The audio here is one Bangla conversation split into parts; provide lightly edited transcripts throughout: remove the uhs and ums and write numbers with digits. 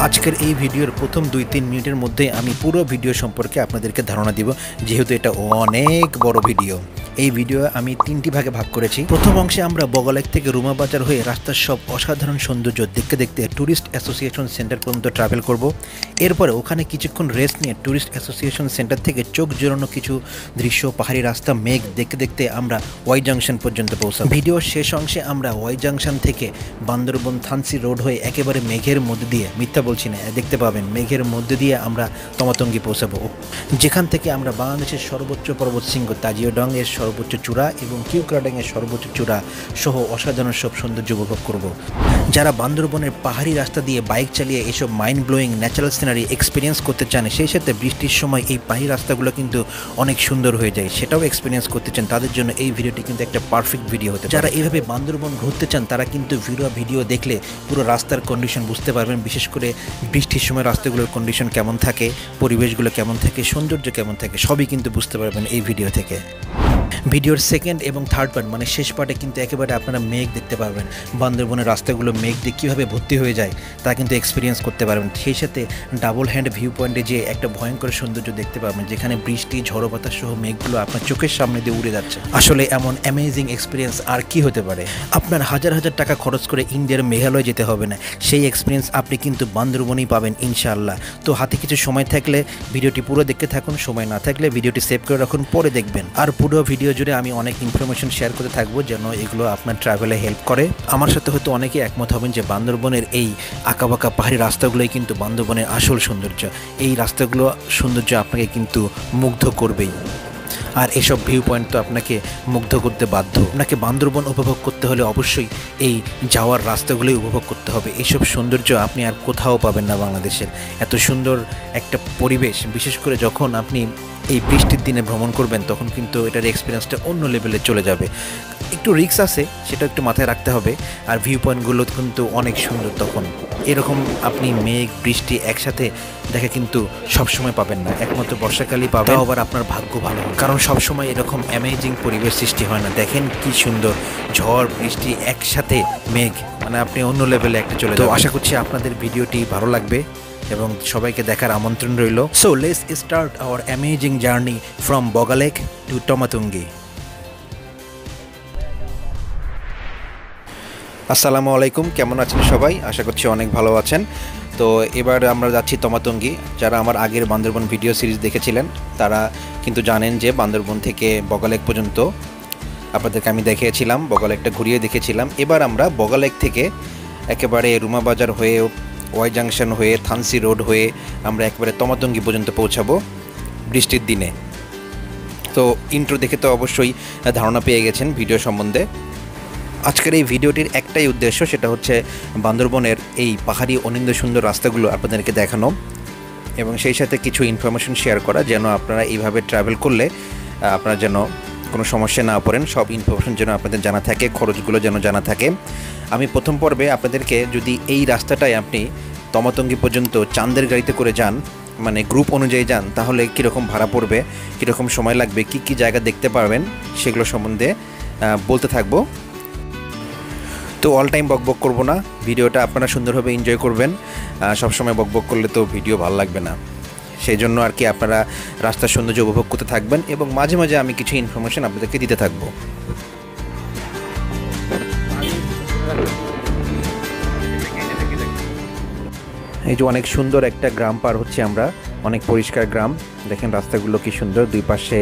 আজকের এই ভিডিওর প্রথম 2-3 মিনিটের মধ্যে আমি পুরো ভিডিও সম্পর্কে আপনাদেরকে ধারণা দিব, যেহেতু এটা অনেক বড় ভিডিও। এই ভিডিও আমি 3টি ভাগে ভাগ করেছি। প্রথম অংশে আমরা বগলেক থেকে রুমা বাজার হয়ে রাস্তার সব অসাধারণ সৌন্দর্য দেখতে দেখতে ট্যুরিস্ট অ্যাসোসিয়েশন সেন্টার পর্যন্ত ট্রাভেল করব। এরপরে ওখানে কিছুক্ষণ রেস্ট নিয়ে ট্যুরিস্ট অ্যাসোসিয়েশন সেন্টার থেকে চোখ জোড়ানো কিছু দৃশ্য, পাহাড়ি রাস্তা, মেঘ দেখতে দেখতে আমরা ওয়াই জাংশন পর্যন্ত পৌঁছাব। ভিডিওর শেষ অংশে আমরা ওয়াই জাংশন থেকে বান্দরবন থানসি রোড হয়ে একেবারে মেঘের মধ্যে দিয়ে, মিথ্যা বলছি না, দেখতে পাবেন মেঘের মধ্যে দিয়ে আমরা তমাতঙ্গি পৌঁছাবো, যেখান থেকে আমরা বাংলাদেশের সর্বোচ্চ পর্বত শৃঙ্গ তাজিওডং এর সর্বোচ্চ চূড়া এবং কিউক্রাডং এর সর্বোচ্চ চূড়া সহ অসাধারণ সব সৌন্দর্য উপভোগ করব। যারা বান্দরবনের পাহাড়ি রাস্তা দিয়ে বাইক চালিয়ে এসব mind blowing natural scenery experience করতে চান, সেই সাথে বৃষ্টির সময় এই পাহাড়ি রাস্তাগুলো কিন্তু অনেক সুন্দর হয়ে যায়, সেটাও এক্সপিরিয়েন্স করতে চান, তাদের জন্য এই ভিডিওটি কিন্তু একটা পারফেক্ট ভিডিও হতে পারে। যারা এইভাবে বান্দরবন ঘুরতে চান তারা কিন্তু ভিডিও দেখলে পুরো রাস্তার কন্ডিশন বুঝতে পারবেন, বিশেষ করে বৃষ্টির সময় রাস্তাগুলোর কন্ডিশন কেমন থাকে, পরিবেশগুলো কেমন থাকে, সৌন্দর্য কেমন থাকে, সবই কিন্তু বুঝতে পারবেন এই ভিডিও থেকে। ভিডিওর সেকেন্ড এবং থার্ড পার্ট মানে শেষ পার্টে কিন্তু একেবারে আপনারা মেঘ দেখতে পারবেন, বান্দরবনের রাস্তাগুলো মেঘ দিয়ে কীভাবে ভর্তি হয়ে যায় তা কিন্তু এক্সপিরিয়েন্স করতে পারবেন। সেই সাথে ডাবল হ্যান্ড ভিউ পয়েন্টে যে একটা ভয়ঙ্কর সৌন্দর্য দেখতে পাবেন, যেখানে বৃষ্টি, ঝড়ো বাতাস সহ মেঘগুলো আপনার চোখের সামনে দিয়ে উড়ে যাচ্ছে। আসলে এমন অ্যামেজিং এক্সপিরিয়েন্স আর কি হতে পারে। আপনার হাজার হাজার টাকা খরচ করে ইন্ডিয়ার মেঘালয় যেতে হবে না, সেই এক্সপিরিয়েন্স আপনি কিন্তু বান্দরবনেই পাবেন ইনশাআল্লাহ। তো হাতে কিছু সময় থাকলে ভিডিওটি পুরো দেখতে থাকুন, সময় না থাকলে ভিডিওটি সেভ করে রাখুন, পরে দেখবেন। আর পুরো ভিডিও জুড়ে আমি অনেক ইনফরমেশন শেয়ার করতে থাকবো, যেন এগুলো আপনার ট্রাভেলে হেল্প করে। আমার সাথে হয়তো অনেকেই একমত হবেন যে বান্দরবনের এই আঁকাবাঁকা পাহাড়ি রাস্তাগুলোই কিন্তু বান্দরবনের আসল সৌন্দর্য। এই রাস্তাগুলো সৌন্দর্য আপনাকে কিন্তু মুগ্ধ করবেই, আর এসব ভিউ পয়েন্ট তো আপনাকে মুগ্ধ করতে বাধ্য। আপনাকে বান্দরবন উপভোগ করতে হলে অবশ্যই এই যাওয়ার রাস্তাগুলোই উপভোগ করতে হবে। এইসব সৌন্দর্য আপনি আর কোথাও পাবেন না বাংলাদেশের। এত সুন্দর একটা পরিবেশ, বিশেষ করে যখন আপনি এই বৃষ্টির দিনে ভ্রমণ করবেন, তখন কিন্তু এটার এক্সপিরিয়েন্সটা অন্য লেভেলে চলে যাবে। একটু রিস্ক আছে, সেটা একটু মাথায় রাখতে হবে। আর ভিউ পয়েন্টগুলো কিন্তু অনেক সুন্দর। তখন এরকম আপনি মেঘ, বৃষ্টি একসাথে দেখা কিন্তু সবসময় পাবেন না, একমাত্র বর্ষাকালই পাবেন। আবার আপনার ভাগ্য ভালো, কারণ সবসময় এরকম অ্যামেজিং পরিবেশ সৃষ্টি হয় না। দেখেন কি সুন্দর, ঝড় বৃষ্টি একসাথে, মেঘ, মানে আপনি অন্য লেভেলে একটা চলে যাবেন। তো আশা করছি আপনাদের ভিডিওটি ভালো লাগবে এবং সবাইকে দেখার আমন্ত্রণ রইল। So let's start our amazing journey from Boga Lake to Tamatangi. আসসালামু আলাইকুম, কেমন আছেন সবাই? আশা করছি অনেক ভালো আছেন। তো এবার আমরা যাচ্ছি তমাতঙ্গি। যারা আমার আগের বান্দরবন ভিডিও সিরিজ দেখেছিলেন তারা কিন্তু জানেন যে বান্দরবন থেকে বগালেক পর্যন্ত আপনাদেরকে আমি দেখিয়েছিলাম, বগালেকটা ঘুরিয়ে দেখেছিলাম। এবার আমরা বগালেক থেকে একেবারে রুমা বাজার হয়ে, ওয়াই জাংশন হয়ে, থানসি রোড হয়ে আমরা একেবারে তমাতঙ্গি পর্যন্ত পৌঁছাবো বৃষ্টির দিনে। তো ইন্ট্রো দেখে তো অবশ্যই ধারণা পেয়ে গেছেন ভিডিও সম্বন্ধে। আজকের এই ভিডিওটির একটাই উদ্দেশ্য, সেটা হচ্ছে বান্দরবনের এই পাহাড়ি অনিন্দ সুন্দর রাস্তাগুলো আপনাদেরকে দেখানো এবং সেই সাথে কিছু ইনফরমেশন শেয়ার করা, যেন আপনারা এইভাবে ট্রাভেল করলে আপনারা যেন কোনো সমস্যা না পড়েন। সব ইনফরমেশন যেন আপনাদের জানা থাকে, খরচগুলো যেন জানা থাকে। আমি প্রথম পর্বে আপনাদেরকে, যদি এই রাস্তাটায় আপনি তমাতঙ্গি পর্যন্ত চাঁদের গাড়িতে করে যান, মানে গ্রুপ অনুযায়ী যান, তাহলে কীরকম ভাড়া পড়বে, কীরকম সময় লাগবে, কী কী জায়গা দেখতে পারবেন, সেগুলো সম্বন্ধে বলতে থাকবো। তো অল টাইম বকবক করবো না, ভিডিওটা আপনারা সুন্দরভাবে এনজয় করবেন। সবসময় বকবক করলে তো ভিডিও ভালো লাগবে না, সেই জন্য আর কি আপনারা রাস্তার সৌন্দর্য উপভোগ করতে থাকবেন এবং মাঝে মাঝে আমি কিছু ইনফরমেশন আপনাদেরকে দিতে থাকবো। এই যে অনেক সুন্দর একটা গ্রাম পার হচ্ছে আমরা, অনেক পরিষ্কার গ্রাম। দেখেন রাস্তাগুলো কি সুন্দর, দুই পাশে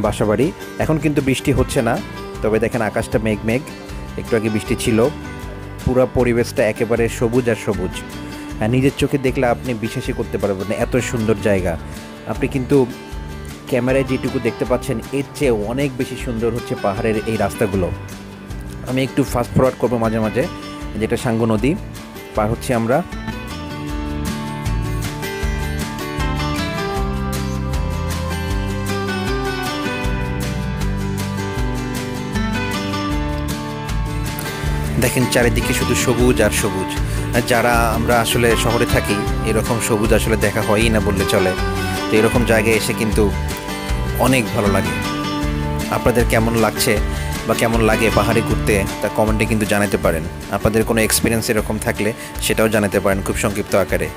বাসাবাড়ি। এখন কিন্তু বৃষ্টি হচ্ছে না, তবে দেখেন আকাশটা মেঘ মেঘ, একটু আগে বৃষ্টি ছিল। পুরো পরিবেশটা একেবারে সবুজ আর সবুজ, নিজের চোখে দেখলে আপনি বিশ্বাসই করতে পারবেন না, এত সুন্দর জায়গা। আপনি কিন্তু ক্যামেরায় যেটুকু দেখতে পাচ্ছেন এর চেয়ে অনেক বেশি সুন্দর হচ্ছে পাহাড়ের এই রাস্তাগুলো। আমি একটু ফাস্ট ফরওয়ার্ড করবো মাঝে মাঝে, যেটা সাঙ্গু নদী পার হচ্ছে আমরা। দেখেন চারিদিকে শুধু সবুজ আর সবুজ। যারা আমরা আসলে শহরে থাকি, এরকম সবুজ আসলে দেখা হয়ই না বললে চলে। তো এরকম জায়গায় এসে কিন্তু অনেক ভালো লাগে। আপনাদের কেমন লাগছে বা কেমন লাগে পাহাড়ে ঘুরতে তা কমেন্টে কিন্তু জানাতে পারেন। আপনাদের কোনো এক্সপিরিয়েন্স এরকম থাকলে সেটাও জানাতে পারেন খুব সংক্ষিপ্ত আকারে।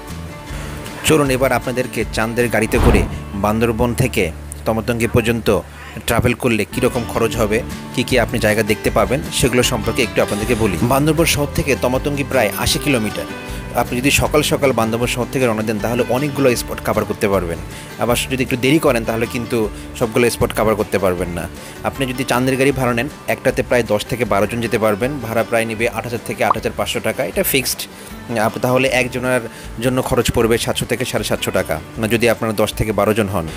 চলুন এবার আপনাদেরকে চাঁদের গাড়িতে করে বান্দরবন থেকে তমতঙ্গি পর্যন্ত ট্রাভেল করলে কীরকম খরচ হবে, কী আপনি জায়গা দেখতে পাবেন সেগুলো সম্পর্কে একটু আপনাদেরকে বলি। বান্দরবন শহর থেকে তমতঙ্গি প্রায় 80 কিলোমিটার। আপনি যদি সকাল সকাল বান্দরবন শহর থেকে রওনা দেন তাহলে অনেকগুলো স্পট কভার করতে পারবেন। আবার যদি একটু দেরি করেন তাহলে কিন্তু সবগুলো স্পট কভার করতে পারবেন না। আপনি যদি চাঁদের গাড়ি ভাড়া নেন একটাতে প্রায় 10 থেকে 12 জন যেতে পারবেন। ভাড়া প্রায় নেবে 8,000 থেকে 8,500 টাকা, এটা ফিক্সড। তাহলে একজনের জন্য খরচ পড়বে 700 থেকে 750 টাকা, যদি আপনারা 10 থেকে 12 জন হন।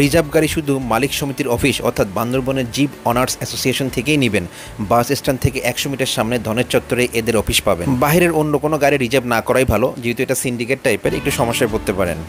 রিজার্ভ গাড়ি শুধু মালিক সমিতির অফিস অর্থাৎ বান্দরবনের জিপ অনার্স অ্যাসোসিয়েশন থেকেই নেবেন। বাস স্ট্যান্ড থেকে 100 মিটার সামনে ধনের চত্বরে এদের অফিস পাবেন। বাইরের অন্য কোনো গাড়ি রিজার্ভ না করাই ভালো, যেহেতু এটা সিন্ডিকেট টাইপের, একটু সমস্যায় পড়তে পারেন।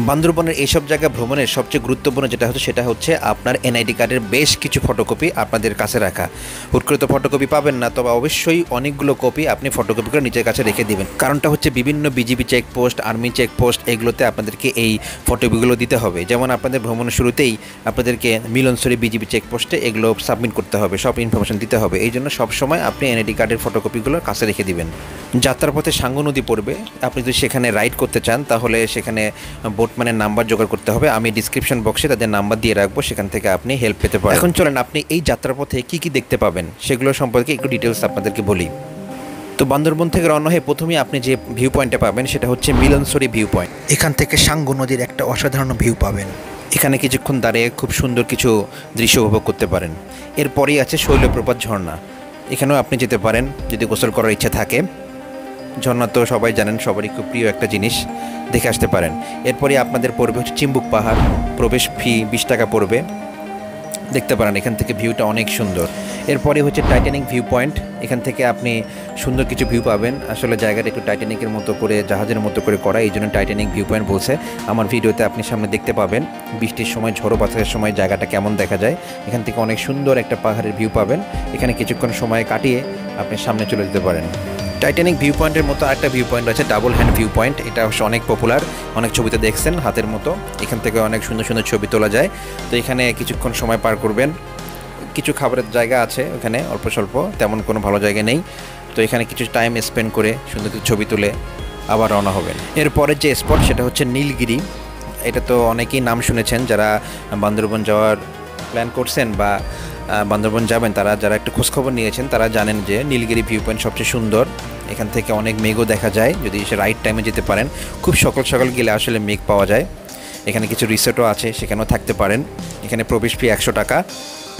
বান্দরবনের এইসব জায়গা ভ্রমণের সবচেয়ে গুরুত্বপূর্ণ সেটা হচ্ছে আপনার এনআইডি কার্ডের বেশ কিছু ফটোকপি আপনাদের কাছে রাখা। হুট করে তো ফটোকপি পাবেন না, তবে অবশ্যই অনেকগুলো কপি আপনি ফটোকপি করে নিজের কাছে রেখে দিবেন। কারণটা হচ্ছে বিভিন্ন বিজিবি চেকপোস্ট, আর্মি চেকপোস্ট, এগুলোতে আপনাদেরকে এই ফটোকপিগুলো দিতে হবে। যেমন আপনাদের ভ্রমণের শুরুতেই আপনাদেরকে মিলনসরি বিজিবি চেকপোস্টে এগুলো সাবমিট করতে হবে, সব ইনফরমেশন দিতে হবে। এই জন্য সবসময় আপনি এনআইডি কার্ডের ফটোকপিগুলো কাছে রেখে দিবেন। যাত্রার পথে সাঙ্গু নদী পড়বে, আপনি যদি সেখানে রাইড করতে চান তাহলে সেখানে বোটম্যানের নাম্বার জোগাড় করতে হবে। আমি ডিসক্রিপশন বক্সে তাদের নাম্বার দিয়ে রাখবো, সেখান থেকে আপনি হেল্প পেতে পারেন। এখন চলেন আপনি এই যাত্রাপথে কি দেখতে পাবেন সেগুলো সম্পর্কে একটু ডিটেলস আপনাদেরকে বলি। তো বান্দরবন থেকে রওনা হয়ে প্রথমেই আপনি যে ভিউ পয়েন্টটা পাবেন সেটা হচ্ছে মিলনসরি ভিউ পয়েন্ট। এখান থেকে সাঙ্গু নদীর একটা অসাধারণ ভিউ পাবেন। এখানে কিছুক্ষণ দাঁড়িয়ে খুব সুন্দর কিছু দৃশ্য উপভোগ করতে পারেন। এরপরেই আছে শৈলপ্রপাত ঝর্ণা, এখানেও আপনি যেতে পারেন যদি গোসল করার ইচ্ছা থাকে। ঝর্ণা তো সবাই জানেন, সবারই খুব প্রিয় একটা জিনিস, দেখে আসতে পারেন। এরপরে আপনাদের পড়বে হচ্ছে চিম্বুক পাহাড়, প্রবেশ ফি 20 টাকা পড়বে, দেখতে পারেন। এখান থেকে ভিউটা অনেক সুন্দর। এরপরে হচ্ছে টাইটানিক ভিউ পয়েন্ট, এখান থেকে আপনি সুন্দর কিছু ভিউ পাবেন। আসলে জায়গাটা একটু টাইটানিকের মতো করে, জাহাজের মতো করে করা, এই জন্য টাইটানিক ভিউ পয়েন্ট বলছে। আমার ভিডিওতে আপনি সামনে দেখতে পাবেন বৃষ্টির সময়, ঝড়ো বাতাসের সময় জায়গাটা কেমন দেখা যায়। এখান থেকে অনেক সুন্দর একটা পাহাড়ের ভিউ পাবেন। এখানে কিছুক্ষণ সময় কাটিয়ে আপনি সামনে চলে যেতে পারেন। টাইটানিক ভিউ পয়েন্টের মতো আরেকটা ভিউ পয়েন্ট আছে ডাবল হ্যান্ড ভিউ পয়েন্ট, এটা অনেক পপুলার, অনেক ছবিতে দেখছেন হাতের মতো। এখান থেকে অনেক সুন্দর সুন্দর ছবি তোলা যায়। তো এখানে কিছুক্ষণ সময় পার করবেন। কিছু খাবারের জায়গা আছে ওখানে অল্প স্বল্প, তেমন কোনো ভালো জায়গা নেই। তো এখানে কিছু টাইম স্পেন্ড করে সুন্দর কিছু ছবি তুলে আবার রওনা হবেন। এরপরের যে স্পট সেটা হচ্ছে নীলগিরি। এটা তো অনেকেই নাম শুনেছেন, যারা বান্দরবন যাওয়ার প্ল্যান করছেন বা বান্দরবন যাবেন, তারা যারা একটু খোঁজখবর নিয়েছেন তারা জানেন যে নীলগিরি ভিউ পয়েন্ট সবচেয়ে সুন্দর। এখান থেকে অনেক মেঘও দেখা যায় যদি সে রাইট টাইমে যেতে পারেন। খুব সকাল সকাল গেলে আসলে মেঘ পাওয়া যায়। এখানে কিছু রিসোর্টও আছে, সেখানেও থাকতে পারেন। এখানে প্রবেশ ফি 100 টাকা।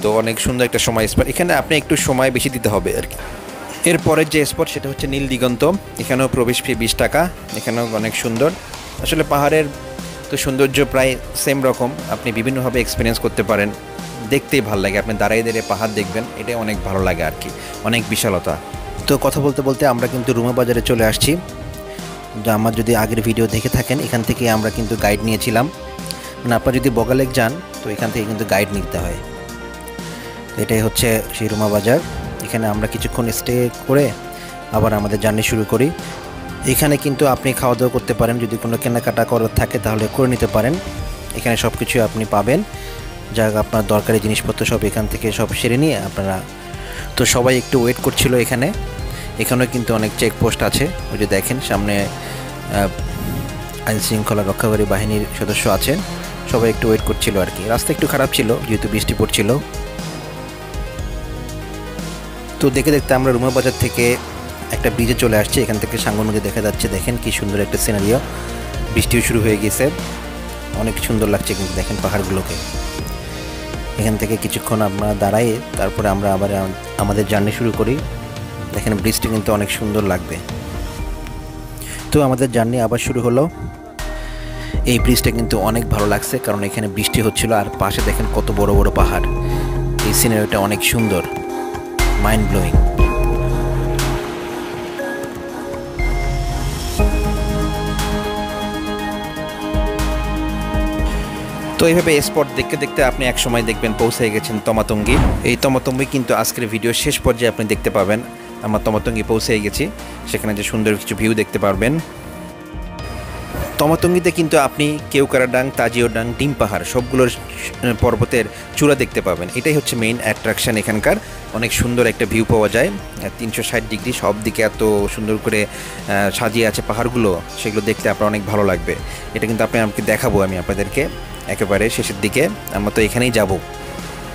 তো অনেক সুন্দর একটা সময় স্পট, এখানে আপনি একটু সময় বেশি দিতে হবে আর কি। এরপরের যে স্পট সেটা হচ্ছে নীল দিগন্ত, এখানেও প্রবেশ ফি 20 টাকা। এখানেও অনেক সুন্দর। আসলে পাহাড়ের তো সৌন্দর্য প্রায় সেম রকম, আপনি বিভিন্নভাবে এক্সপিরিয়েন্স করতে পারেন। দেখতেই ভালো লাগে, আপনি দাঁড়িয়ে দাঁড়িয়ে পাহাড় দেখবেন, এটাই অনেক ভালো লাগে আর কি, অনেক বিশালতা। তো কথা বলতে বলতে আমরা কিন্তু রুমা বাজারে চলে আসছি। আমার যদি আগের ভিডিও দেখে থাকেন, এখান থেকে আমরা কিন্তু গাইড নিয়েছিলাম। মানে আপনারা যদি বগালেক যান তো এখান থেকে কিন্তু গাইড নিতে হয়। এটাই হচ্ছে সেই রুমা বাজার। এখানে আমরা কিছুক্ষণ স্টে করে আবার আমাদের জার্নি শুরু করি। এখানে কিন্তু আপনি খাওয়া দাওয়া করতে পারেন, যদি কোনো কেনাকাটা করার থাকে তাহলে করে নিতে পারেন। এখানে সব কিছু আপনি পাবেন, যা আপনার দরকারি জিনিসপত্র সব এখান থেকে সব সেরে নিয়ে আপনারা। তো সবাই একটু ওয়েট করছিল এখানে। এখানেও কিন্তু অনেক চেকপোস্ট আছে, ওই যে দেখেন সামনে আইনশৃঙ্খলা রক্ষাকারী বাহিনীর সদস্য আছেন। সবাই একটু ওয়েট করছিল আর কি। রাস্তা একটু খারাপ ছিল যেহেতু বৃষ্টি পড়ছিল। তো দেখতে দেখতে আমরা রুমা বাজার থেকে একটা ব্রিজে চলে আসছি। এখান থেকে সাঙ্গু নদী দেখা যাচ্ছে, দেখেন কি সুন্দর একটা সিনারিও। বৃষ্টিও শুরু হয়ে গেছে, অনেক সুন্দর লাগছে কিন্তু দেখেন পাহাড়গুলোকে। এখান থেকে কিছুক্ষণ আমরা দাঁড়াই, তারপরে আমরা আবার আমাদের জার্নি শুরু করি। দেখেন ব্রিজটি কিন্তু অনেক সুন্দর লাগবে। তো আমাদের জার্নি আবার শুরু হলো। এই ব্রিজটা কিন্তু অনেক ভালো লাগছে, কারণ এখানে বৃষ্টি হচ্ছিল আর পাশে দেখেন কত বড় বড় পাহাড়। এই সিনারিটা অনেক সুন্দর, মাইন্ড ব্লোয়িং। তো এইভাবে স্পট দেখতে দেখতে আপনি এক সময় দেখবেন পৌঁছে গেছেন তমাতঙ্গি। এই তমাতঙ্গি কিন্তু আজকের ভিডিওর শেষ পর্যায়ে আপনি দেখতে পাবেন। আমরা তমাতঙ্গি পৌঁছে গেছি, সেখানে যে সুন্দর কিছু ভিউ দেখতে পারবেন। তমাতঙ্গিতে কিন্তু আপনি কেওক্রাডাং, তাজিওডাং, ডিম পাহাড় সবগুলোর পর্বতের চূড়া দেখতে পাবেন। এটাই হচ্ছে মেইন অ্যাট্রাকশান এখানকার। অনেক সুন্দর একটা ভিউ পাওয়া যায়, 360 ডিগ্রি সব দিকে এত সুন্দর করে সাজিয়ে আছে পাহাড়গুলো, সেগুলো দেখতে আপনার অনেক ভালো লাগবে। এটা কিন্তু আমাকে দেখাবো আমি আপনাদেরকে একেবারে শেষের দিকে। আমরা তো এখানেই যাব।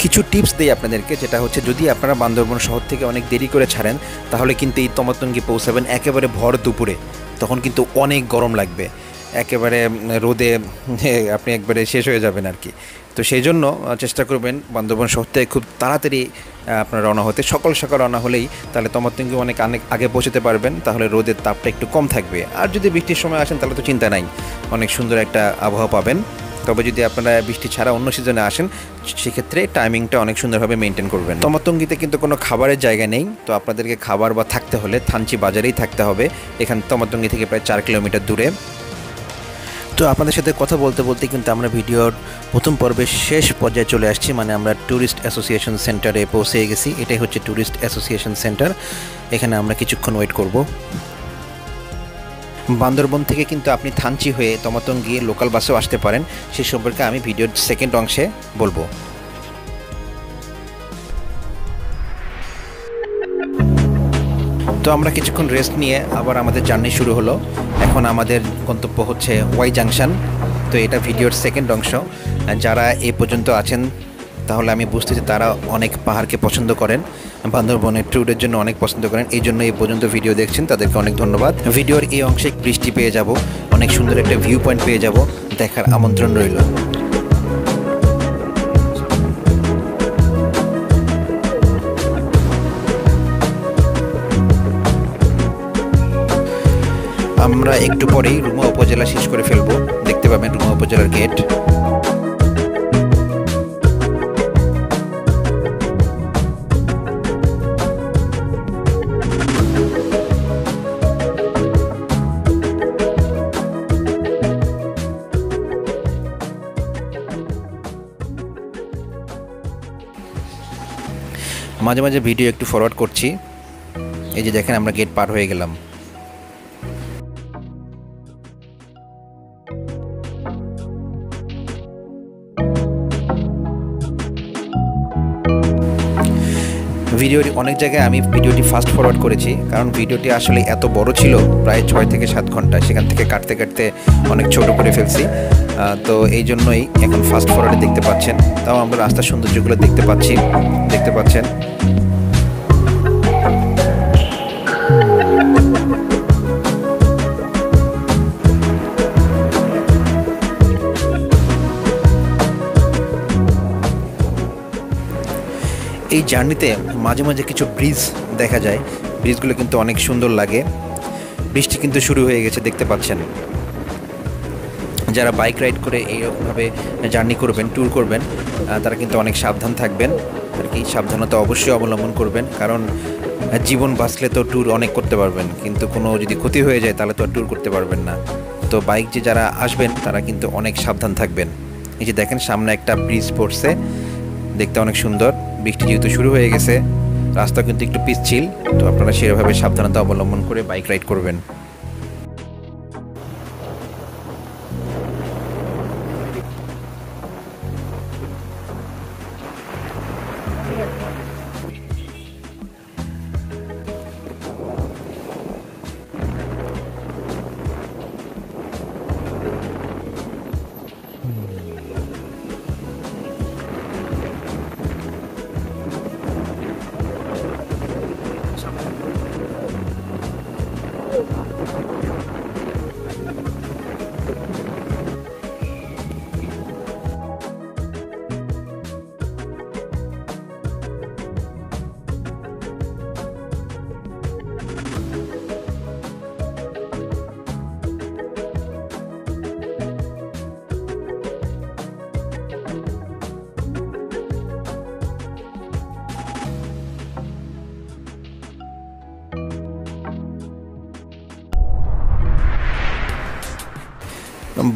কিছু টিপস দিই আপনাদেরকে, যেটা হচ্ছে যদি আপনারা বান্দরবন শহর থেকে অনেক দেরি করে ছাড়েন তাহলে কিন্তু এই তমাতঙ্গি পৌঁছাবেন একেবারে ভর দুপুরে, তখন কিন্তু অনেক গরম লাগবে, একেবারে রোদে আপনি একবারে শেষ হয়ে যাবেন আর কি। তো সেই জন্য চেষ্টা করবেন বান্দরবন শহর থেকে খুব তাড়াতাড়ি আপনার রওনা হতে। সকাল সকাল রওনা হলেই তাহলে তমাতঙ্গি অনেক আগে পৌঁছতে পারবেন, তাহলে রোদের তাপটা একটু কম থাকবে। আর যদি বৃষ্টির সময় আসেন তাহলে তো চিন্তা নাই, অনেক সুন্দর একটা আবহাওয়া পাবেন। তবে যদি আপনারা বৃষ্টি ছাড়া অন্য সিজনে আসেন সেক্ষেত্রে টাইমিংটা অনেক সুন্দরভাবে মেনটেন করবেন। তমাতঙ্গিতে কিন্তু কোনো খাবারের জায়গা নেই, তো আপনাদেরকে খাবার বা থাকতে হলে থানচি বাজারেই থাকতে হবে। এখান তমাতঙ্গি থেকে প্রায় 4 কিলোমিটার দূরে। তো আপনাদের সাথে কথা বলতে বলতে কিন্তু আমরা ভিডিওর প্রথম পর্বের শেষ পর্যায়ে চলে আসছি, মানে আমরা ট্যুরিস্ট অ্যাসোসিয়েশন সেন্টারে পৌঁছে গেছি। এটাই হচ্ছে ট্যুরিস্ট অ্যাসোসিয়েশন সেন্টার। এখানে আমরা কিছুক্ষণ ওয়েট করব। বান্দরবন থেকে কিন্তু আপনি থানচি হয়ে তমাতঙ্গি লোকাল বাসেও আসতে পারেন, সেই সম্পর্কে আমি ভিডিওর সেকেন্ড অংশে বলবো। তো আমরা কিছুক্ষণ রেস্ট নিয়ে আবার আমাদের জার্নি শুরু হলো। এখন আমাদের গন্তব্য হচ্ছে ওয়াই জাংশন। তো এটা ভিডিওর সেকেন্ড অংশ। যারা এ পর্যন্ত আছেন তাহলে আমি বুঝতেছি তারা অনেক পাহাড়কে পছন্দ করেন, বান্দরবনের ট্যুরের জন্য অনেক পছন্দ করেন, এই জন্য এই পর্যন্ত ভিডিও দেখছেন, তাদেরকে অনেক ধন্যবাদ। ভিডিওর এই অংশে বৃষ্টি পেয়ে যাব, অনেক সুন্দর একটা ভিউ পয়েন্ট পেয়ে যাব, দেখার আমন্ত্রণ রইল। আমরা একটু পরেই রুমা উপজেলা শেষ করে ফেলবো, দেখতে পাবেন রুমা উপজেলার গেট। মাঝে মাঝে ভিডিও একটু ফরওয়ার্ড করছি। এই যে দেখেন আমরা গেট পার হয়ে গেলাম। ভিডিওটি অনেক জায়গায় আমি ভিডিওটি ফাস্ট ফরওয়ার্ড করেছি, কারণ ভিডিওটি আসলে এত বড় ছিল, প্রায় 6 থেকে 7 ঘন্টা, সেখান থেকে কাটতে কাটতে অনেক ছোট করে ফেলছি। তো এই জন্যই এখন ফাস্ট ফরওয়ার্ডে দেখতে পাচ্ছেন। তাও আমরা রাস্তার সৌন্দর্যগুলো দেখতে পাচ্ছেন। এই জার্নিতে মাঝে মাঝে কিছু ব্রিজ দেখা যায়, ব্রিজগুলো কিন্তু অনেক সুন্দর লাগে। বৃষ্টি কিন্তু শুরু হয়ে গেছে, দেখতে পাচ্ছেন। যারা বাইক রাইড করে এইরকমভাবে জার্নি করবেন, ট্যুর করবেন, তারা কিন্তু অনেক সাবধান থাকবেন আর কি। সাবধানতা অবশ্যই অবলম্বন করবেন, কারণ জীবন বাঁচলে তো ট্যুর অনেক করতে পারবেন, কিন্তু কোনো যদি ক্ষতি হয়ে যায় তাহলে তো আর ট্যুর করতে পারবেন না। তো বাইক যে যারা আসবেন তারা কিন্তু অনেক সাবধান থাকবেন। এই যে দেখেন সামনে একটা ব্রিজ পড়ছে, দেখতে অনেক সুন্দর। বৃষ্টি যেহেতু শুরু হয়ে গেছে, রাস্তা কিন্তু একটু পিচ্ছিল, তো আপনারা সেভাবে সাবধানতা অবলম্বন করে বাইক রাইড করবেন।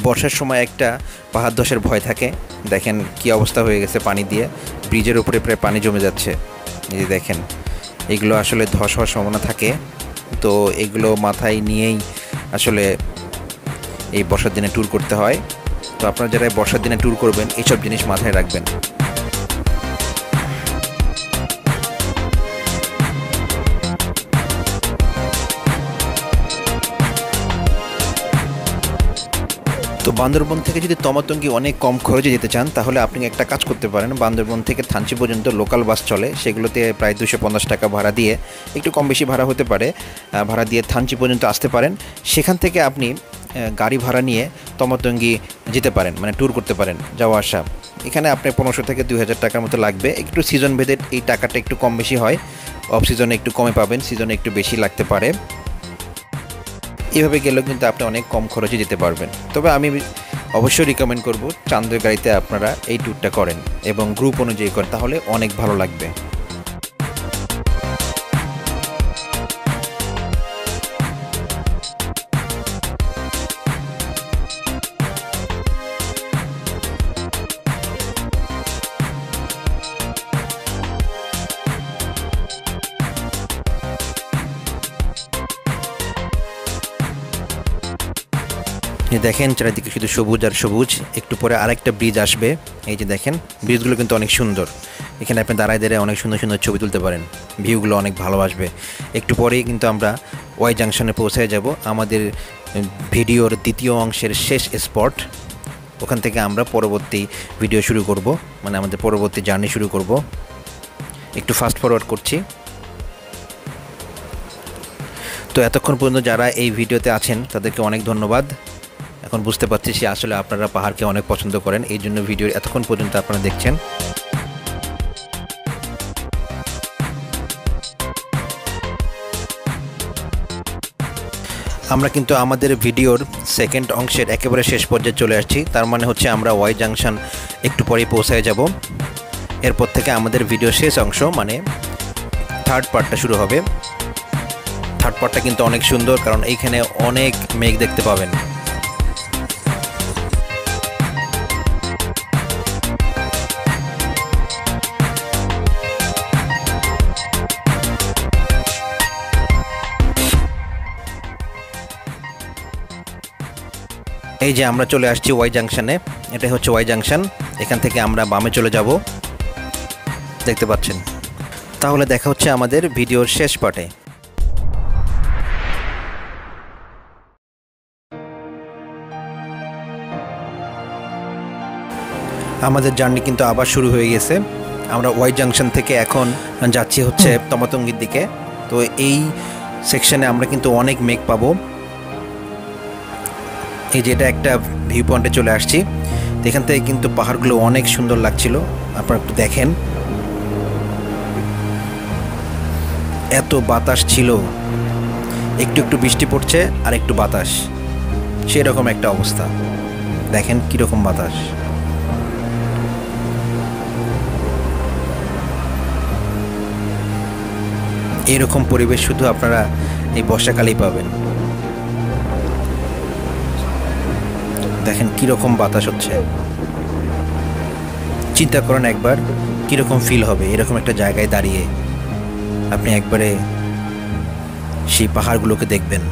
বর্ষার সময় একটা পাহাড় ধসের ভয় থাকে, দেখেন কি অবস্থা হয়ে গেছে পানি দিয়ে, ব্রিজের উপরে প্রায় পানি জমে যাচ্ছে। এই যে দেখেন, এগুলো আসলে ধস হওয়ার সম্ভাবনা থাকে, তো এগুলো মাথায় নিয়েই আসলে এই বর্ষার দিনে ট্যুর করতে হয়। তো আপনারা যারা বর্ষার দিনে ট্যুর করবেন এইসব জিনিস মাথায় রাখবেন। তো বান্দরবন থেকে যদি তমাতঙ্গি অনেক কম খরচে যেতে চান তাহলে আপনি একটা কাজ করতে পারেন। বান্দরবন থেকে থানচি পর্যন্ত লোকাল বাস চলে, সেগুলোতে প্রায় 250 টাকা ভাড়া দিয়ে, একটু কম বেশি ভাড়া হতে পারে, ভাড়া দিয়ে থানচি পর্যন্ত আসতে পারেন। সেখান থেকে আপনি গাড়ি ভাড়া নিয়ে তমাতঙ্গি যেতে পারেন, মানে ট্যুর করতে পারেন যাওয়া আসা। এখানে আপনার 1500 থেকে 2000 টাকার মতো লাগবে। একটু সিজন ভেদে এই টাকাটা একটু কম বেশি হয়, অফ সিজনে একটু কমে পাবেন, সিজনে একটু বেশি লাগতে পারে। এভাবে গেলেও কিন্তু আপনি অনেক কম খরচে যেতে পারবেন। তবে আমি অবশ্যই রিকমেন্ড করব চাঁদের গাড়িতে আপনারা এই ট্যুরটা করেন এবং গ্রুপ অনুযায়ী করেন, তাহলে অনেক ভালো লাগবে। দেখেন চারিদিকে শুধু সবুজ আর সবুজ। একটু পরে আরেকটা ব্রিজ আসবে, এই যে দেখেন ব্রিজগুলো কিন্তু অনেক সুন্দর। এখানে আপনি দাঁড়ায় অনেক সুন্দর সুন্দর ছবি তুলতে পারেন, ভিউগুলো অনেক ভালো আসবে। একটু পরেই কিন্তু আমরা ওয়াই জাংশনে পৌঁছে যাব, আমাদের ভিডিওর দ্বিতীয় অংশের শেষ স্পট। ওখান থেকে আমরা পরবর্তী ভিডিও শুরু করব, মানে আমাদের পরবর্তী জার্নি শুরু করব। একটু ফাস্ট ফরওয়ার্ড করছি। তো এতক্ষণ পর্যন্ত যারা এই ভিডিওতে আছেন তাদেরকে অনেক ধন্যবাদ। এখন বুঝতে পারছি যে আসলে আপনারা পাহাড়কে অনেক পছন্দ করেন, এই জন্য ভিডিও এতক্ষণ পর্যন্ত আপনারা দেখছেন। আমরা কিন্তু আমাদের ভিডিওর সেকেন্ড অংশের একেবারে শেষ পর্যায়ে চলে আসছি। তার মানে হচ্ছে আমরা ওয়াই জাংশন একটু পরেই পৌঁছায় যাব। এরপর থেকে আমাদের ভিডিও শেষ অংশ, মানে থার্ড পার্টটা শুরু হবে। থার্ড পার্টটা কিন্তু অনেক সুন্দর, কারণ এইখানে অনেক মেঘ দেখতে পাবেন। এই যে আমরা চলে আসছি ওয়াই জাংশনে, এটাই হচ্ছে ওয়াই জাংশন। এখান থেকে আমরা বামে চলে যাব, দেখতে পাচ্ছেন। তাহলে দেখা হচ্ছে আমাদের ভিডিওর শেষ পার্টে। আমাদের জার্নি কিন্তু আবার শুরু হয়ে গেছে। আমরা ওয়াই জাংশন থেকে এখন যাচ্ছি হচ্ছে তমাতঙ্গির দিকে। তো এই সেকশনে আমরা কিন্তু অনেক মেঘ পাবো। এই যে এটা একটা ভিউ পয়েন্টে চলে আসছি। এখান থেকে কিন্তু পাহাড়গুলো অনেক সুন্দর লাগছিল, আপনারা একটু দেখেন। এত বাতাস ছিল, একটু একটু বৃষ্টি পড়ছে আর একটু বাতাস, সেরকম একটা অবস্থা। দেখেন কীরকম বাতাস। এরকম পরিবেশ শুধু আপনারা এই বর্ষাকালেই পাবেন। দেখেন কীরকম বাতাস হচ্ছে, চিন্তা করেন একবার কীরকম ফিল হবে এরকম একটা জায়গায় দাঁড়িয়ে আপনি একবারে সেই পাহাড়গুলোকে দেখবেন।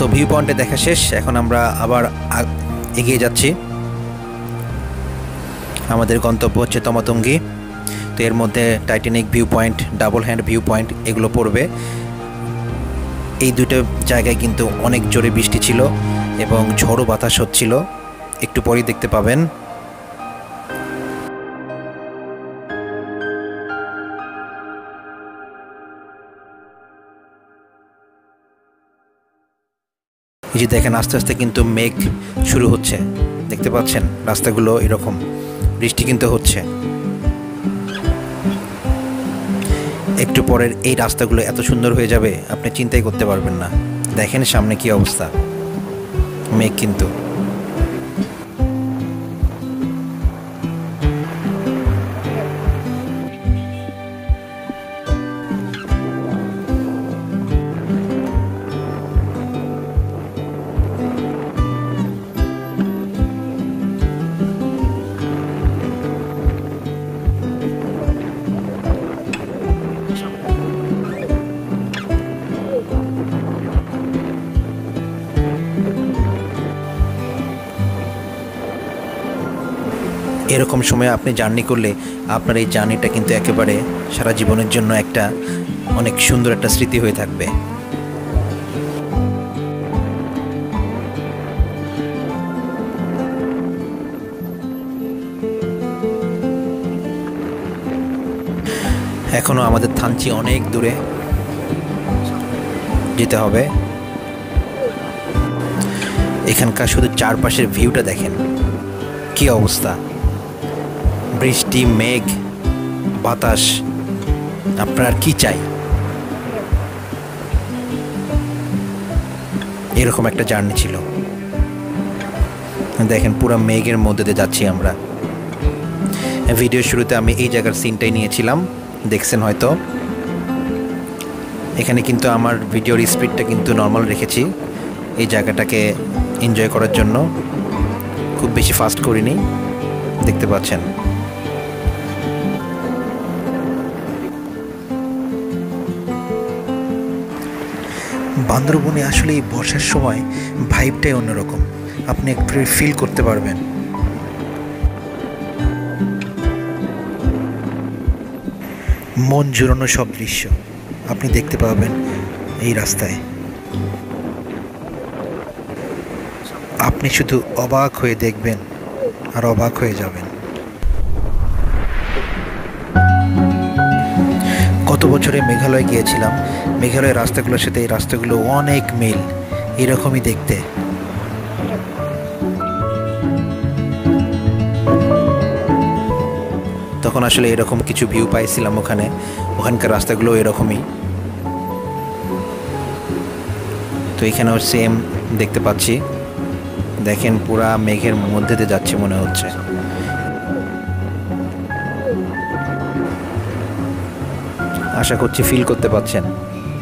তো ভিউ পয়েন্টে দেখা শেষ, এখন আমরা আবার এগিয়ে যাচ্ছি। আমাদের গন্তব্য হচ্ছে তমাতঙ্গি। তো এর মধ্যে Titanic view point, double hand view point এগুলো পড়বে। এই দুটো জায়গায় কিন্তু অনেক জোরে বৃষ্টি ছিল এবং ঝড়ো বাতাস হচ্ছিল, একটু পরেই দেখতে পাবেন। এই যে দেখেন আস্তে আস্তে কিন্তু মেঘ শুরু হচ্ছে, দেখতে পাচ্ছেন রাস্তাগুলো এরকম, বৃষ্টি কিন্তু হচ্ছে। একটু পরের এই রাস্তাগুলো এত সুন্দর হয়ে যাবে আপনি চিন্তাই করতে পারবেন না। দেখেন সামনে কি অবস্থা, মেঘ কিন্তু। এরকম সময় আপনি জার্নি করলে আপনার এই জার্নিটা কিন্তু একেবারে সারা জীবনের জন্য একটা অনেক সুন্দর একটা স্মৃতি হয়ে থাকবে। এখনো আমাদের থানচি অনেক দূরে যেতে হবে। এখানকার শুধু চারপাশের ভিউটা দেখেন, কি অবস্থা, বৃষ্টি, মেঘ, বাতাস, আপনার কি চাই? এরকম একটা জার্নি ছিল। দেখেন পুরো মেঘের মধ্যে দিয়ে যাচ্ছি আমরা। ভিডিও শুরুতে আমি এই জায়গার সিনটাই নিয়েছিলাম, দেখছেন হয়তো। এখানে কিন্তু আমার ভিডিওর স্পিডটা কিন্তু নর্মাল রেখেছি এই জায়গাটাকে এনজয় করার জন্য, খুব বেশি ফাস্ট করিনি, দেখতে পাচ্ছেন। বান্দরবনে আসলে এই বর্ষার সময় ভাইবটাই অন্যরকম, আপনি একটু ফিল করতে পারবেন। মন জুড়ানো সব দৃশ্য আপনি দেখতে পাবেন এই রাস্তায়। আপনি শুধু অবাক হয়ে দেখবেন আর অবাক হয়ে যাবেন। গত বছরে মেঘালয় গিয়েছিলাম, মেঘালয়ের রাস্তাগুলোর সাথে এই রাস্তাগুলো অনেক মিল, এরকমই দেখতে। তখন আসলে এরকম কিছু ভিউ পাইছিলাম ওখানে, ওখানকার রাস্তাগুলো এরকমই। তো এখানেও সেম দেখতে পাচ্ছি, দেখেন পুরা মেঘের মধ্যে দিয়ে যাচ্ছে মনে হচ্ছে। আশা করছি ফিল করতে পারছেন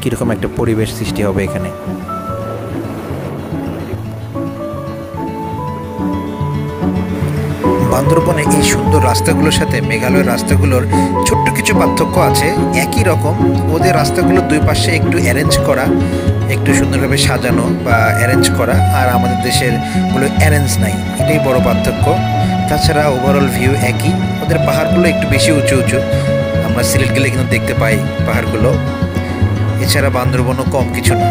কীরকম একটা পরিবেশ সৃষ্টি হবে এখানে। বান্দরবনে এই সুন্দর রাস্তাগুলোর সাথে মেঘালয়ের রাস্তাগুলোর ছোট্ট কিছু পার্থক্য আছে। একই রকম, ওদের রাস্তাগুলো দুই পাশে একটু অ্যারেঞ্জ করা, একটু সুন্দরভাবে সাজানো বা অ্যারেঞ্জ করা, আর আমাদের দেশের গুলো অ্যারেঞ্জ নাই, এটাই বড় পার্থক্য। তাছাড়া ওভারঅল ভিউ একই। ওদের পাহাড়গুলো একটু বেশি উঁচু উঁচু, আমরা সিলেট গেলে কিন্তু দেখতে পাই পাহাড়গুলো। এছাড়া বান্দরবনও কম কিছু না।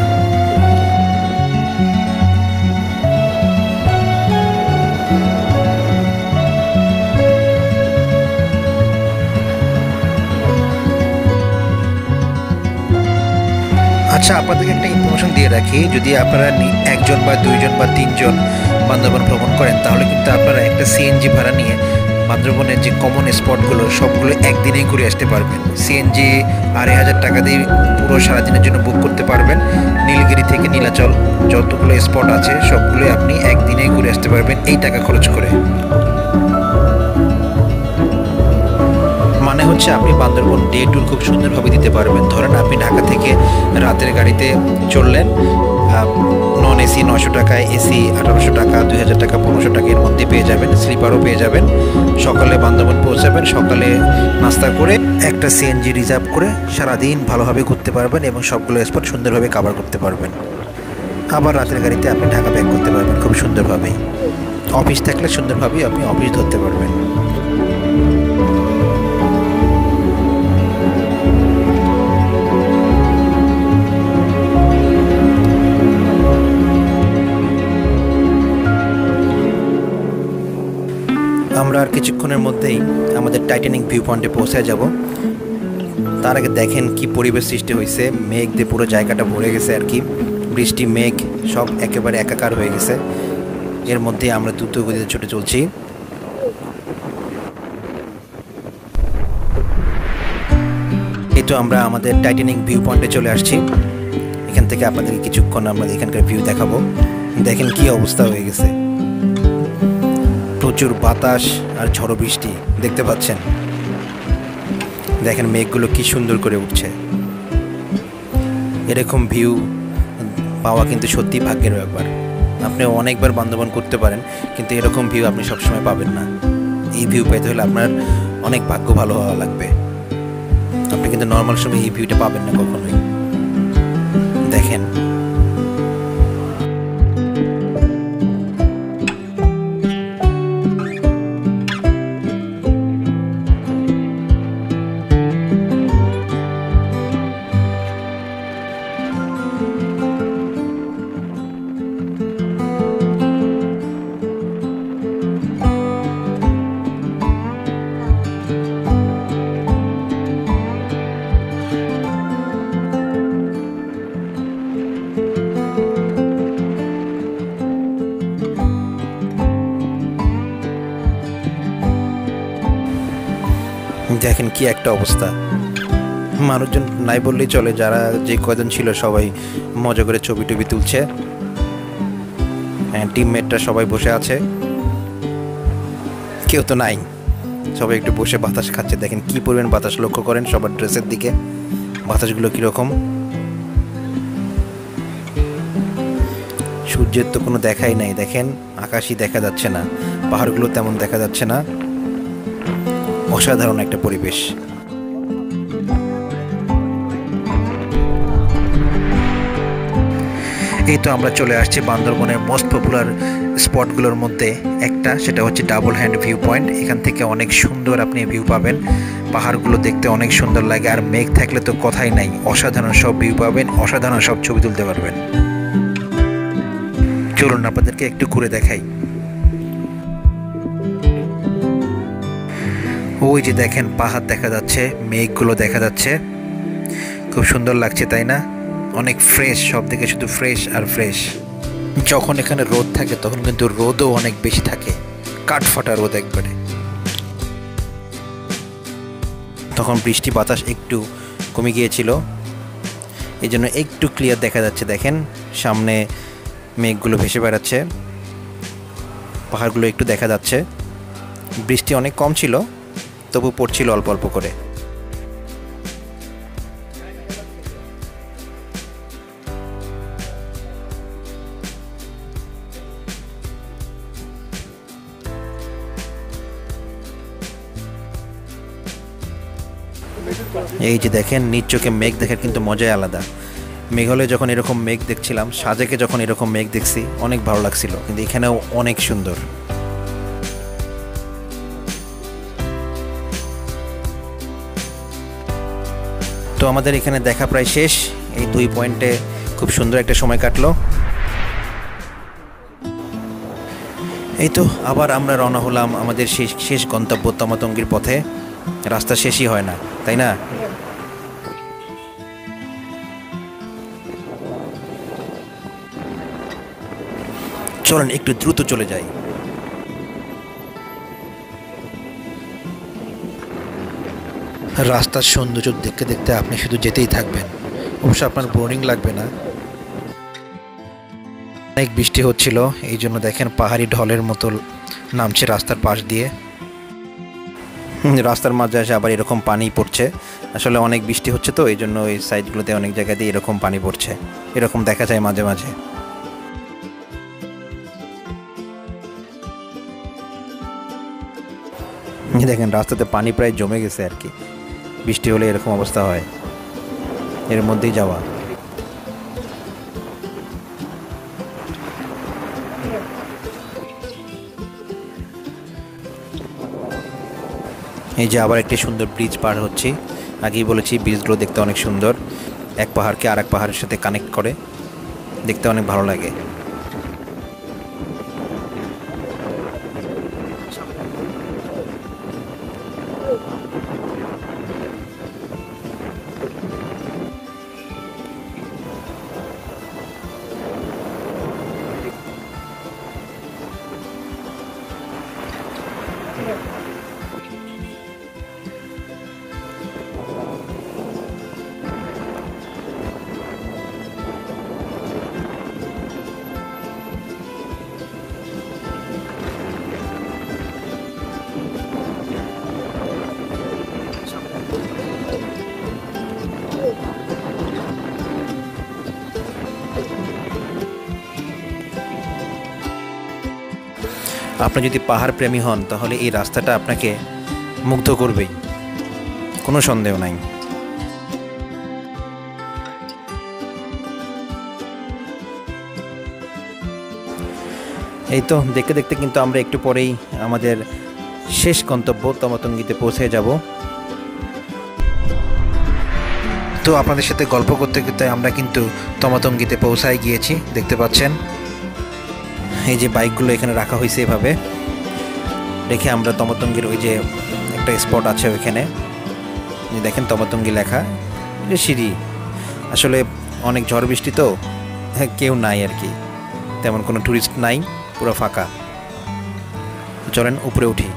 আচ্ছা, আপনাদেরকে একটা ইনফরমেশন দিয়ে রাখি, যদি আপনারা একজন বা দুইজন বা তিনজন বান্দরবন ভ্রমণ করেন, তাহলে কিন্তু আপনারা একটা সিএনজি ভাড়া নিয়ে বান্দরবনের যে কমন স্পটগুলো সবগুলো একদিনেই ঘুরে আসতে পারবেন। সিএনজি 2,500 টাকা দিয়ে পুরো সারাদিনের জন্য বুক করতে পারবেন। নীলগিরি থেকে নীলাচল যতগুলো স্পট আছে সবগুলোই আপনি একদিনেই ঘুরে আসতে পারবেন এই টাকা খরচ করে। মানে হচ্ছে আপনি বান্দরবন ডে ট্যুর খুব সুন্দরভাবে দিতে পারবেন। ধরেন আপনি ঢাকা থেকে রাতের গাড়িতে চললেন, নন এসি 900 টাকায়, এসি 1800 টাকা, 2000 টাকা, 1500 টাকা এর মধ্যে পেয়ে যাবেন। স্লিপারও পেয়ে যাবেন। সকালে বান্দরবন পৌঁছাবেন, সকালে নাস্তা করে একটা সিএনজি রিজার্ভ করে সারাদিন ভালোভাবে ঘুরতে পারবেন এবং সবগুলো স্পট সুন্দরভাবে কভার করতে পারবেন। আবার রাতের গাড়িতে আপনি ঢাকা ব্যাক করতে পারবেন খুব সুন্দরভাবেই। অফিস থাকলে সুন্দরভাবেই আপনি অফিস ধরতে পারবেন। আমরা আর কিছুক্ষণের মধ্যেই আমাদের টাইটানিক ভিউ পয়েন্টে পৌঁছে যাব। তার আগে দেখেন কি পরিবেশ সৃষ্টি হয়েছে, মেঘ দিয়ে পুরো জায়গাটা ভরে গেছে আর কি। বৃষ্টি, মেঘ সব একেবারে একাকার হয়ে গেছে। এর মধ্যে আমরা দ্রুত গতিতে ছুটে চলছি। এই তো আমরা আমাদের টাইটানিক ভিউ পয়েন্টে চলে আসছি। এখান থেকে আপনাদেরকে কিছুক্ষণ আমরা এখানকার ভিউ দেখাবো। দেখেন কি অবস্থা হয়ে গেছে, প্রচুর বাতাস আর ঝড়ো বৃষ্টি দেখতে পাচ্ছেন। দেখেন মেঘগুলো কি সুন্দর করে উঠছে। এরকম ভিউ পাওয়া কিন্তু সত্যি ভাগ্যের ব্যাপার। আপনি অনেকবার বান্দরবন করতে পারেন, কিন্তু এরকম ভিউ আপনি সবসময় পাবেন না। এই ভিউ পেতে হলে আপনার অনেক ভাগ্য ভালো হওয়া লাগবে। আপনি কিন্তু নর্মাল সময় এই ভিউটা পাবেন না কখনোই। দেখেন দেখেন কি একটা অবস্থা, মানুষজন নাই বললেই চলে, যারা যে কয়জন ছিল সবাই মজা করে ছবি টবি তুলছে। টিমমেটরা সবাই বসে আছে, কেউ তো নাই, সবাই একটু বসে বাতাস খাচ্ছে। দেখেন কি পরিমাণ বাতাস, লক্ষ্য করেন সবার ড্রেসের দিকে বাতাসগুলো কীরকম। সূর্যের তো কোনো দেখাই নাই, দেখেন আকাশই দেখা যাচ্ছে না, পাহাড়গুলো তেমন দেখা যাচ্ছে না। অসাধারণ একটা পরিবেশ। এই তো আমরা চলে আসছি বান্দরবনের মোস্ট পপুলার স্পটগুলোর মধ্যে একটা, সেটা হচ্ছে ডাবল হ্যান্ড ভিউ পয়েন্ট। এখান থেকে অনেক সুন্দর আপনি ভিউ পাবেন, পাহাড়গুলো দেখতে অনেক সুন্দর লাগে, আর মেঘ থাকলে তো কথাই নাই, অসাধারণ সব ভিউ পাবেন, অসাধারণ সব ছবি তুলতে পারবেন। চলুন আপনাদেরকে একটু ঘুরে দেখাই। ওই যে দেখেন পাহাড় দেখা যাচ্ছে, মেঘগুলো দেখা যাচ্ছে, খুব সুন্দর লাগছে তাই না? অনেক ফ্রেশ, সব থেকে শুধু ফ্রেশ আর ফ্রেশ। যখন এখানে রোদ থাকে তখন কিন্তু রোদও অনেক বেশি থাকে, কাঠফাটা রোদ একবারে। তখন বৃষ্টি বাতাস একটু কমে গিয়েছিল, এই জন্য একটু ক্লিয়ার দেখা যাচ্ছে। দেখেন সামনে মেঘগুলো ভেসে বেড়াচ্ছে, পাহাড়গুলো একটু দেখা যাচ্ছে। বৃষ্টি অনেক কম ছিল, তবু পড়ছিল অল্প অল্প করে। এই যে দেখেন নিজ চোখে মেঘ দেখার কিন্তু মজাই আলাদা। মেঘালয়ে যখন এরকম মেঘ দেখছিলাম, সাজেকে যখন এরকম মেঘ দেখছি অনেক ভালো লাগছিল, কিন্তু এখানেও অনেক সুন্দর। তো আমাদের এখানে দেখা প্রায় শেষ, এই 2 পয়েন্টে খুব সুন্দর একটা সময় কাটলো। এই তো আবার আমরা রওনা হলাম আমাদের শেষ গন্তব্য তমাতঙ্গির পথে। রাস্তা শেষই হয় না, তাই না? চলেন একটু দ্রুত চলে যাই। রাস্তার সৌন্দর্য দেখতে দেখতে আপনি শুধু যেতেই থাকবেন, অবশ্য আপনার বোরিং লাগবে না। অনেক বৃষ্টি হচ্ছিল, এই জন্য দেখেন পাহাড়ি ঢলের মতো নামছে রাস্তার পাশ দিয়ে। রাস্তার মাঝে এসে আবার এরকম পানি পড়ছে, আসলে অনেক বৃষ্টি হচ্ছে তো এই জন্য এই সাইডগুলোতে অনেক জায়গা দিয়ে এরকম পানি পড়ছে, এরকম দেখা যায় মাঝে মাঝে। দেখেন রাস্তাতে পানি প্রায় জমে গেছে আর কি, বৃষ্টি হলে এরকম অবস্থা হয়, এর মধ্যেই যাওয়া। এই যে আবার একটি সুন্দর ব্রিজ পার হচ্ছি, আগেই বলেছি ব্রিজগুলো দেখতে অনেক সুন্দর, এক পাহাড়কে আর এক পাহাড়ের সাথে কানেক্ট করে, দেখতে অনেক ভালো লাগে। আপনি যদি পাহাড় প্রেমী হন তাহলে এই রাস্তাটা আপনাকে মুগ্ধ করবেই, কোনো সন্দেহ নাই। এই তো দেখতে দেখতে কিন্তু আমরা একটু পরেই আমাদের শেষ গন্তব্য তমাতঙ্গিতে পৌঁছে যাব। তো আপনাদের সাথে গল্প করতে করতে আমরা কিন্তু তমাতঙ্গিতে পৌঁছায় গিয়েছি, দেখতে পাচ্ছেন। এই যে বাইকগুলো এখানে রাখা হয়েছে এভাবে রেখে আমরা তমাতঙ্গির ওই যে একটা স্পট আছে ওইখানে দেখেন তমাতঙ্গি লেখা, এটা সিঁড়ি। আসলে অনেক ঝড় বৃষ্টি তো, হ্যাঁ কেউ নাই আর কি, তেমন কোনো টুরিস্ট নাই, পুরো ফাঁকা। চলেন উপরে উঠি।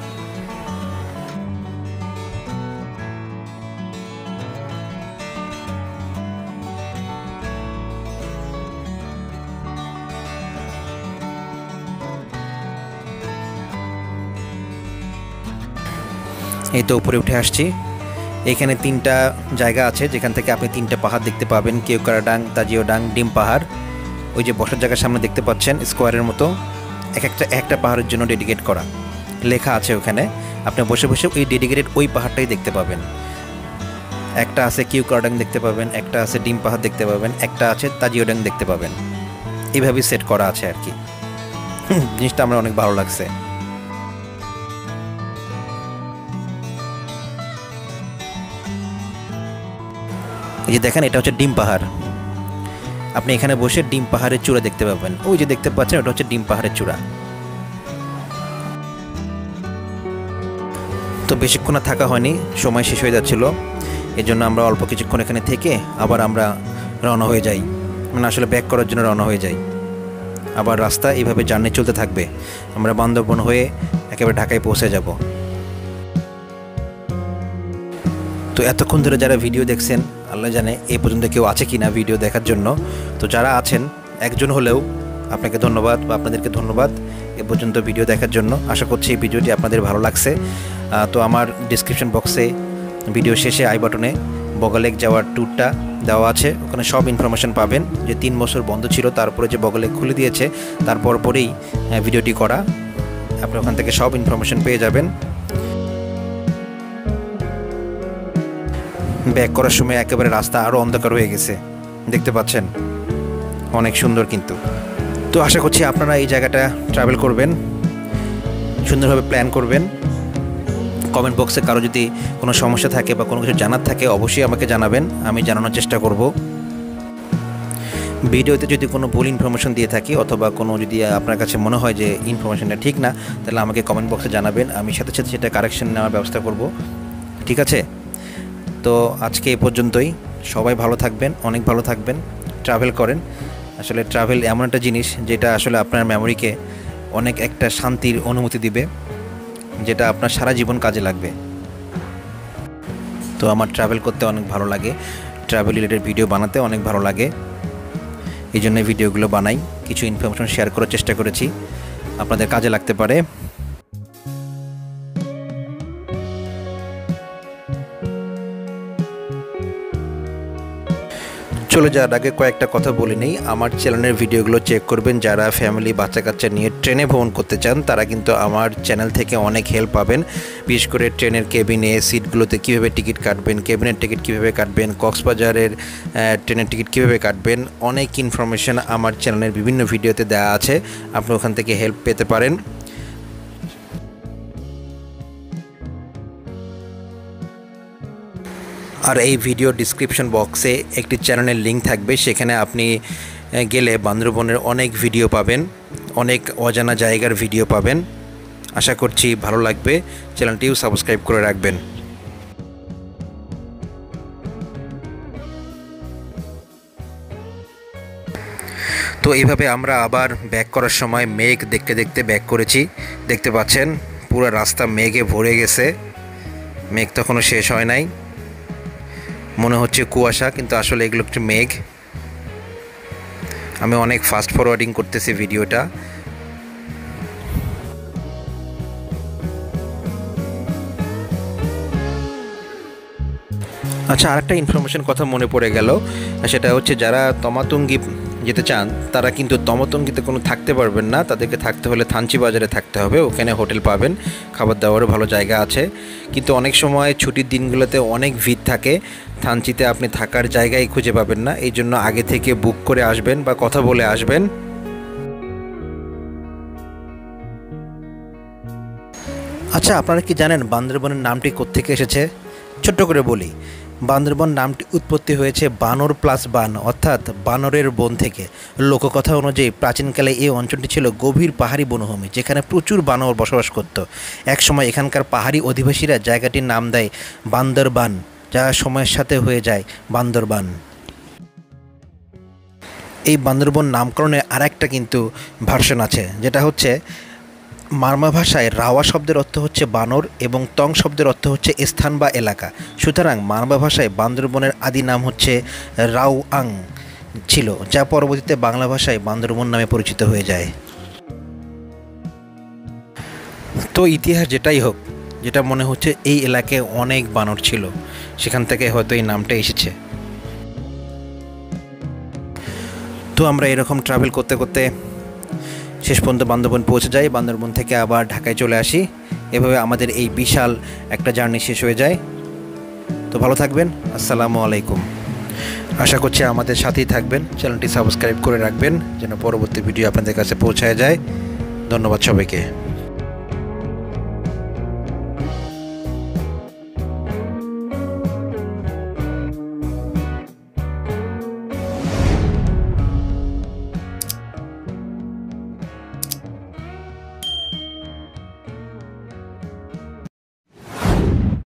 এই তো উপরে উঠে আসছি। এখানে 3টা জায়গা আছে যেখান থেকে আপনি 3টা পাহাড় দেখতে পাবেন, কেওক্রাডাং, তাজিওডাং, ডিম পাহাড়। ওই যে বসার জায়গার সামনে দেখতে পাচ্ছেন স্কোয়ারের মতো, একটা পাহাড়ের জন্য ডেডিকেট করা লেখা আছে ওখানে। আপনি বসে বসে ওই ডেডিকেটেড ওই পাহাড়টাই দেখতে পাবেন। একটা আছে কেওক্রাডাং দেখতে পাবেন, একটা আছে ডিম পাহাড় দেখতে পাবেন, একটা আছে তাজিওডাং দেখতে পাবেন। এইভাবেই সেট করা আছে আর কি। জিনিসটা আমার অনেক ভালো লাগছে। এই যে দেখেন, এটা হচ্ছে ডিম পাহাড়। আপনি এখানে বসে ডিম পাহাড়ের চূড়া দেখতে পাবেন। ওই যে দেখতে পাচ্ছেন, ওটা হচ্ছে ডিম পাহাড়ের চূড়া। তো বেশিক্ষণ থাকা হয়নি, সময় শেষ হয়ে যাচ্ছিল। এই জন্য আমরা অল্প কিছুক্ষণ এখানে থেকে আবার আমরা রওনা হয়ে যাই, মানে আসলে ব্যাক করার জন্য রওনা হয়ে যাই। আবার রাস্তা এইভাবে জার্নি চলতে থাকবে। আমরা বান্দরবন হয়ে একেবারে ঢাকায় পৌঁছে যাব। তো এতক্ষণ ধরে যারা ভিডিও দেখছেন, আল্লাহ জানে এই পর্যন্ত কেউ আছে কি না ভিডিও দেখার জন্য। তো যারা আছেন, একজন হলেও আপনাকে ধন্যবাদ বা আপনাদেরকে ধন্যবাদ এ পর্যন্ত ভিডিও দেখার জন্য। আশা করছি এই ভিডিওটি আপনাদের ভালো লাগছে। তো আমার ডিসক্রিপশন বক্সে ভিডিও শেষে আই বাটনে বগলেক যাওয়ার ট্যুরটা দেওয়া আছে, ওখানে সব ইনফরমেশন পাবেন। যে 3 বছর বন্ধ ছিল, তারপরে যে বগলেক খুলে দিয়েছে, তারপর পরেই ভিডিওটি করা। আপনি ওখান থেকে সব ইনফরমেশন পেয়ে যাবেন। ব্যাক করার সময় একেবারে রাস্তা আরও অন্ধকার হয়ে গেছে, দেখতে পাচ্ছেন, অনেক সুন্দর কিন্তু। তো আশা করছি আপনারা এই জায়গাটা ট্রাভেল করবেন, সুন্দরভাবে প্ল্যান করবেন। কমেন্ট বক্সে কারো যদি কোনো সমস্যা থাকে বা কোনো কিছু জানার থাকে অবশ্যই আমাকে জানাবেন, আমি জানানোর চেষ্টা করব। ভিডিওতে যদি কোনো ভুল ইনফরমেশন দিয়ে থাকি অথবা কোনো যদি আপনার কাছে মনে হয় যে ইনফরমেশনটা ঠিক না, তাহলে আমাকে কমেন্ট বক্সে জানাবেন, আমি সাথে সাথে সেটা কারেকশন নেওয়ার ব্যবস্থা করব। ঠিক আছে? তো আজকে এই পর্যন্তই। সবাই ভালো থাকবেন, অনেক ভালো থাকবেন, ট্রাভেল করেন। আসলে ট্রাভেল এমন একটা জিনিস যেটা আসলে আপনার মেমোরিকে অনেক একটা শান্তির অনুমতি দিবে, যেটা আপনার সারা জীবন কাজে লাগবে। তো আমার ট্রাভেল করতে অনেক ভালো লাগে, ট্রাভেল রিলেটেড ভিডিও বানাতে অনেক ভালো লাগে, এই জন্য ভিডিওগুলো বানাই। কিছু ইনফরমেশন শেয়ার করার চেষ্টা করেছি, আপনাদের কাজে লাগতে পারে। চলে যাওয়ার আগে কয়েকটা কথা বলে নেই। আমার চ্যানেলের ভিডিওগুলো চেক করবেন। যারা ফ্যামিলি বাচ্চা কাচ্চা নিয়ে ট্রেনে ভ্রমণ করতে চান তারা কিন্তু আমার চ্যানেল থেকে অনেক হেল্প পাবেন। বিশেষ করে ট্রেনের কেবিনে সিটগুলোতে কীভাবে টিকিট কাটবেন, কেবিনের টিকিট কীভাবে কাটবেন, কক্সবাজারের ট্রেনের টিকিট কীভাবে কাটবেন, অনেক ইনফরমেশান আমার চ্যানেলের বিভিন্ন ভিডিওতে দেওয়া আছে। আপনি ওখান থেকে হেল্প পেতে পারেন। আর এই ভিডিও ডিসক্রিপশন বক্সে একটি চ্যানেলের লিঙ্ক থাকবে, সেখানে আপনি গেলে বান্দরবনের অনেক ভিডিও পাবেন, অনেক অজানা জায়গার ভিডিও পাবেন। আশা করছি ভালো লাগবে। চ্যানেলটিও সাবস্ক্রাইব করে রাখবেন। তো এইভাবে আমরা আবার ব্যাক করার সময় মেঘ দেখতে দেখতে ব্যাক করেছি। দেখতে পাচ্ছেন পুরো রাস্তা মেঘে ভরে গেছে। মেঘ তখনও শেষ হয় নাই, মনে হচ্ছে কুয়াশা, কিন্তু আসলে এগুলো একটু মেঘ। আমি অনেক ফাস্ট ফরওয়ার্ডিং করতেছি ভিডিওটা। আচ্ছা, আরেকটা ইনফরমেশন কথা মনে পড়ে গেল, সেটা হচ্ছে যারা তমাতঙ্গি যেতে চান তারা কিন্তু তমাতঙ্গিতে কোনো থাকতে পারবেন না। তাদেরকে থাকতে হলে থানচি বাজারে থাকতে হবে, ওখানে হোটেল পাবেন, খাবার দাবারও ভালো জায়গা আছে। কিন্তু অনেক সময় ছুটির দিনগুলোতে অনেক ভিড় থাকে, থানচিতে আপনি থাকার জায়গায় খুঁজে পাবেন না। এই জন্য আগে থেকে বুক করে আসবেন বা কথা বলে আসবেন। আচ্ছা, আপনারা কি জানেন বান্দরবনের নামটি কোত্থেকে এসেছে? ছোট্ট করে বলি, বান্দরবন নামটি উৎপত্তি হয়েছে বানর প্লাস বান, অর্থাৎ বানরের বন থেকে। লোককথা অনুযায়ী প্রাচীনকালে এই অঞ্চলটি ছিল গভীর পাহাড়ি বনভূমি, যেখানে প্রচুর বানর বসবাস করত। একসময় এখানকার পাহাড়ি অধিবাসীরা জায়গাটির নাম দেয় বান্দরবান, যা সময়ের সাথে হয়ে যায় বান্দরবান। এই বান্দরবন নামকরণের আরেকটা কিন্তু ভার্সন আছে, যেটা হচ্ছে মারমা ভাষায় রাওয়া শব্দের অর্থ হচ্ছে বানর এবং তং শব্দের অর্থ হচ্ছে স্থান বা এলাকা। সুতরাং মারমা ভাষায় বান্দরবনের আদি নাম হচ্ছে রাওয়াং ছিল, যা পরবর্তীতে বাংলা ভাষায় বান্দরবন নামে পরিচিত হয়ে যায়। তো ইতিহাস যেটাই হোক, যেটা মনে হচ্ছে এই এলাকায় অনেক বানর ছিল, সেখান থেকে হয়তো এই নামটা এসেছে। তো আমরা এরকম ট্রাভেল করতে করতে শেষ পর্যন্ত বান্দরবন পৌঁছে যাই, বান্দরবন থেকে আবার ঢাকায় চলে আসি। এভাবে আমাদের এই বিশাল একটা জার্নি শেষ হয়ে যায়। তো ভালো থাকবেন, আসসালামু আলাইকুম। আশা করছি আমাদের সাথেই থাকবেন, চ্যানেলটি সাবস্ক্রাইব করে রাখবেন যেন পরবর্তী ভিডিও আপনাদের কাছে পৌঁছায় যায়। ধন্যবাদ সবাইকে।